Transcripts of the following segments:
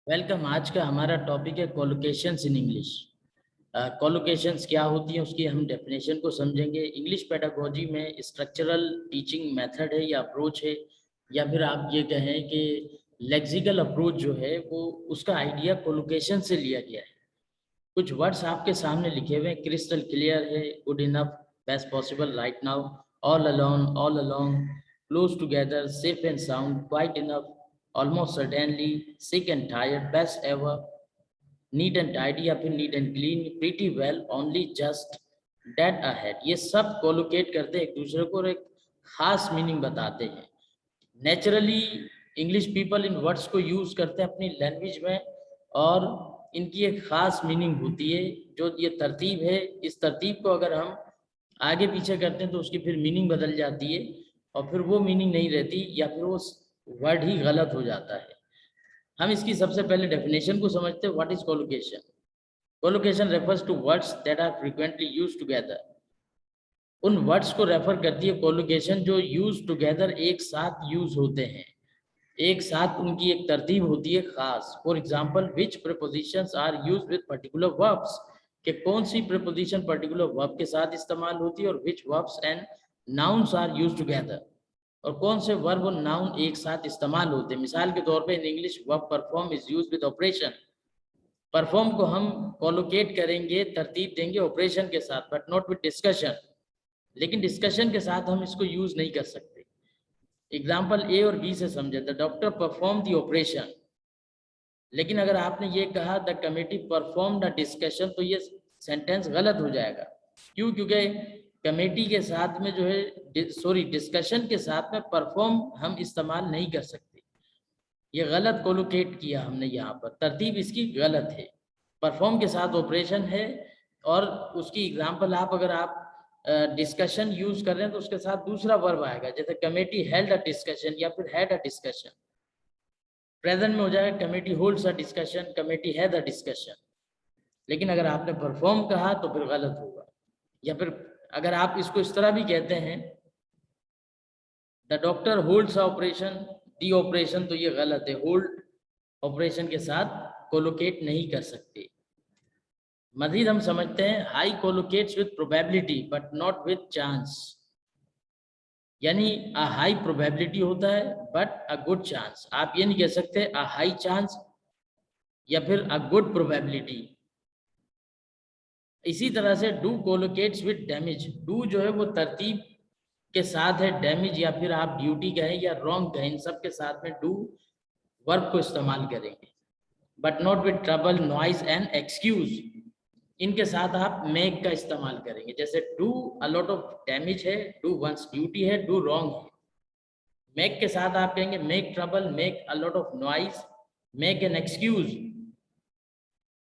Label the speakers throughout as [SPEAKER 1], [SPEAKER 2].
[SPEAKER 1] Welcome. आज का हमारा टॉपिक है कोलोकेशंस इन इंग्लिश। कोलोकेशंस क्या होती हैं उसकी हम डेफिनेशन को समझेंगे। इंग्लिश पेडागोजी में स्ट्रक्चरल टीचिंग मेथड है या अप्रोच है, या फिर आप ये कहें कि लेक्सिकल अप्रोच जो है वो उसका आइडिया कोलोकेशन से लिया गया है। कुछ वर्ड्स आपके सामने लिखे हुए हैं, क्रिस्टल क्लियर है, good enough, best possible, right now, all alone, all along, close together, safe and sound, quite enough, almost certainly, sick and tired, best ever, neat and tidy या फिर neat and clean, pretty well, only, just, dead ahead, ये सब कोलोकेट करते हैं एक दूसरे को और एक खास मीनिंग बताते हैं। Naturally English people in words को यूज करते हैं अपनी लैंग्वेज में और इनकी एक खास मीनिंग होती है। जो ये तरतीब है, इस तरतीब को अगर हम आगे पीछे करते हैं तो उसकी फिर मीनिंग बदल जाती है और फिर वो मीनिंग नहीं रहती या फिर वो वर्ड ही गलत हो जाता है। हम इसकी सबसे पहले डेफिनेशन को समझते हैं। What is collocation? Collocation refers to words that are frequently used together. उन वर्ड्स को रेफर करती है कोलोकेशन जो यूज टुगेदर एक साथ यूज होते हैं, एक साथ उनकी एक तरतीब होती है खास। For example, which prepositions are use with particular verbs, कि कौन सी प्रीपोजिशन पर्टिकुलर वर्ब के साथ इस्तेमाल होती है, और which verbs and nouns are use together, और कौन से वर्ब और नाउन एक साथ इस्तेमाल होते हैं। मिसाल के तौर पे in English verb perform is use with operation. Perform को हम कोलोकेट करेंगे, तरतीब देंगे ऑपरेशन के साथ, बट नॉट विद डिस्कशन। लेकिन डिस्कशन के साथ हम इसको यूज नहीं कर सकते। एग्जाम्पल ए और बी से समझे, the doctor perform the operation. लेकिन अगर आपने ये कहा the committee perform the discussion, तो ये सेंटेंस गलत हो जाएगा। क्यों? क्योंकि कमेटी के साथ में जो है, सॉरी, डिस्कशन के साथ में परफॉर्म हम इस्तेमाल नहीं कर सकते। ये गलत कोलोकेट किया हमने यहाँ पर, तरतीब इसकी गलत है। परफॉर्म के साथ ऑपरेशन है और उसकी एग्जांपल अगर आप डिस्कशन यूज कर रहे हैं तो उसके साथ दूसरा वर्ब आएगा, जैसे कमेटी हेल्ड अ डिस्कशन या फिर हैड अ डिस्कशन। प्रेजेंट में हो जाएगा committee holds a discussion, committee had a discussion. लेकिन अगर आपने परफॉर्म कहा तो फिर गलत होगा। या फिर अगर आप इसको इस तरह भी कहते हैं, the doctor holds operation the operation, तो ये गलत है। होल्ड ऑपरेशन के साथ कोलोकेट नहीं कर सकते। मजीद हम समझते हैं, high collocates with probability but not with chance. यानी अ हाई प्रोबेबिलिटी होता है बट अ गुड चांस। आप ये नहीं कह सकते अ हाई चांस या फिर अ गुड प्रोबेबिलिटी। इसी तरह से डू कोलोकेट्स विद डैमेज। डू जो है वो तरतीब के साथ है, डैमेज या फिर आप ड्यूटी कहें या रॉन्ग कहें, इन सब के साथ में डू वर्ब को इस्तेमाल करेंगे। But not with trouble, noise and excuse, इनके साथ आप मेक का इस्तेमाल करेंगे। जैसे do a lot of damage है, डू वंस ड्यूटी है, डू रॉन्ग है। मेक के साथ आप कहेंगे make trouble, make a lot of noise, make an excuse.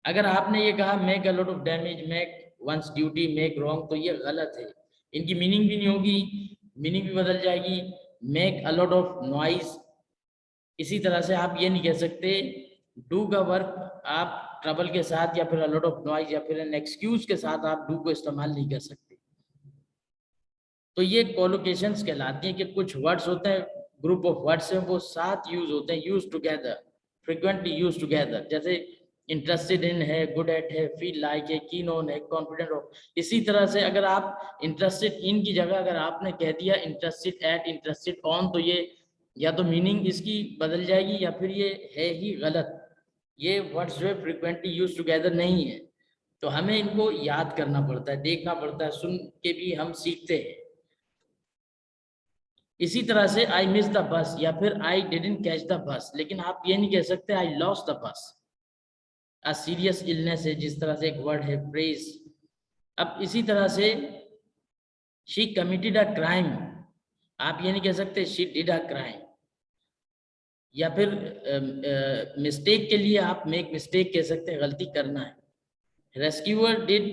[SPEAKER 1] अगर आपने ये कहा make a lot of damage, make once duty, make wrong, तो ये गलत है। इनकी मीनिंग भी नहीं होगी, मीनिंग भी बदल जाएगी। Make a lot of noise, इसी तरह से आप ये नहीं कह सकते डू का वर्क आप ट्रबल के साथ या फिर अ लॉट ऑफ नॉइज या फिर एन एक्सक्यूज के साथ आप डू को इस्तेमाल नहीं कर सकते। तो ये कोलोकेशंस कहलाती हैं कि कुछ वर्ड्स होते हैं, ग्रुप ऑफ वर्ड्स हैं, वो साथ यूज होते हैं, use together, frequently use together. जैसे इंटरेस्टेड इन है, गुड एट है, फील लाइक है, कीन ऑन है, कॉन्फिडेंट हो। इसी तरह से अगर आप इंटरेस्टेड इन की जगह अगर आपने कह दिया इंटरेस्टेड एट, इंटरेस्टेड ऑन, तो ये या तो मीनिंग इसकी बदल जाएगी या फिर ये है ही गलत। ये वर्ड्स जो है फ्रिक्वेंटली यूज टुगेदर नहीं है। तो हमें इनको याद करना पड़ता है, देखना पड़ता है, सुन के भी हम सीखते हैं। इसी तरह से आई मिस द बस या फिर I didn't catch the bus, लेकिन आप ये नहीं कह सकते I lost the bus. A serious illness है, जिस तरह से एक वर्ड है प्रेज। अब इसी तरह से शी कमिटेड अ क्राइम, आप ये नहीं कह सकते शी डिड अ क्राइम। या फिर मिस्टेक के लिए आप मेक मिस्टेक कह सकते हैं, गलती करना है। Rescuer did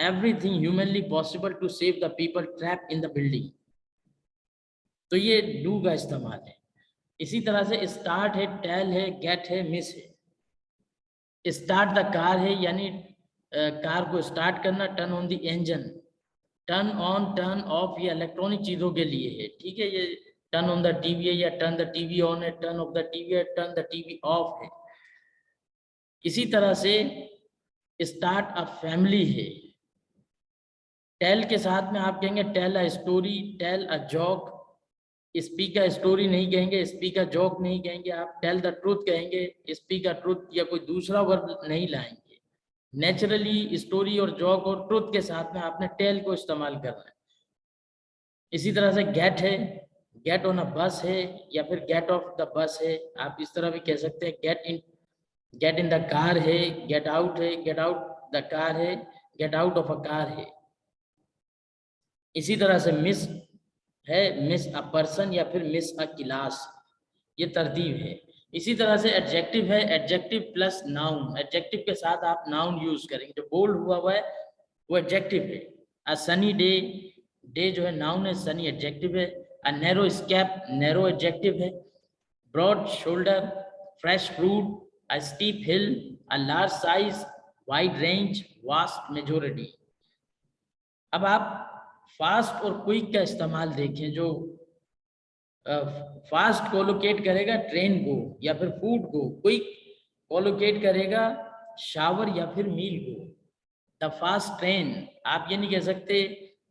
[SPEAKER 1] everything humanly possible to save the people trap in the building, तो ये डू का इस्तेमाल है। इसी तरह से स्टार्ट है, टेल है, गेट है, मिस है। स्टार्ट द कार है, यानी कार को स्टार्ट करना। Turn on the engine, turn on turn off ये इलेक्ट्रॉनिक चीजों के लिए है, ठीक है। ये टर्न ऑन द टीवी है या टर्न द टीवी ऑन है, टर्न ऑफ द टीवी है, टर्न द टीवी ऑफ है। इसी तरह से स्टार्ट अ फैमिली है, टेल के साथ में आप कहेंगे tell a story, tell a joke, speak a story नहीं कहेंगे, स्पीक अ जोक नहीं कहेंगे, आप टेल द ट्रूथ कहेंगे, स्पीक अ ट्रूथ या कोई दूसरा वर्ब नहीं लाएंगे। नेचुरली स्टोरी और जोक और ट्रूथ के साथ में आपने टेल को इस्तेमाल करना है। इसी तरह से गेट है, गेट ऑन अ बस है या फिर गेट ऑफ द बस है, आप इस तरह भी कह सकते हैं। गेट इन द कार है, गेट आउट है, गेट आउट द कार है, get out of a car है। इसी तरह से मिस है, मिस अ पर्सन या फिर मिस अ क्लास, ये तरतीब है। इसी तरह से एडजेक्टिव है, एडजेक्टिव प्लस नाउन, एडजेक्टिव के साथ आप नाउन यूज करेंगे, जो बोल्ड हुआ है वो एडजेक्टिव है। अ सनी डे, डे जो है नाउन है, सनी एडजेक्टिव है। A narrow escape, narrow adjective है। Broad shoulder, fresh fruit, a steep hill, a large size, wide range, vast majority. अब आप फास्ट और क्विक का इस्तेमाल देखें, जो फास्ट कोलोकेट करेगा ट्रेन को या फिर फूड को, क्विक कोलोकेट करेगा शावर या फिर मील को। द फास्ट ट्रेन, आप ये नहीं कह सकते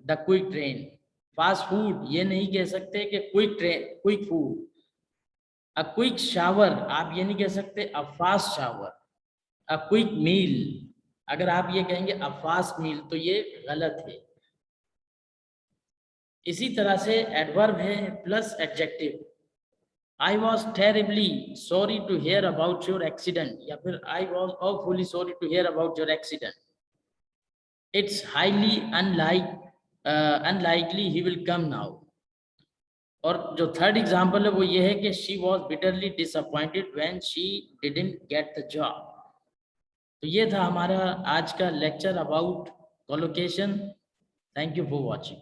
[SPEAKER 1] the quick train. Fast food, ये नहीं कह सकते कि quick train, quick food. A quick shower, आप ये नहीं कह सकते a fast shower. A quick meal, अगर आप ये कहेंगे अ फास्ट मील तो ये गलत है। इसी तरह से एडवर्ब है plus adjective. I was terribly sorry to hear about your accident या फिर I was awfully sorry to hear about your accident. It's highly unlikely he will come now. और जो थर्ड एग्जाम्पल है वो ये है कि she was bitterly disappointed when she didn't get the job. तो ये था हमारा आज का lecture about collocation. Thank you for watching.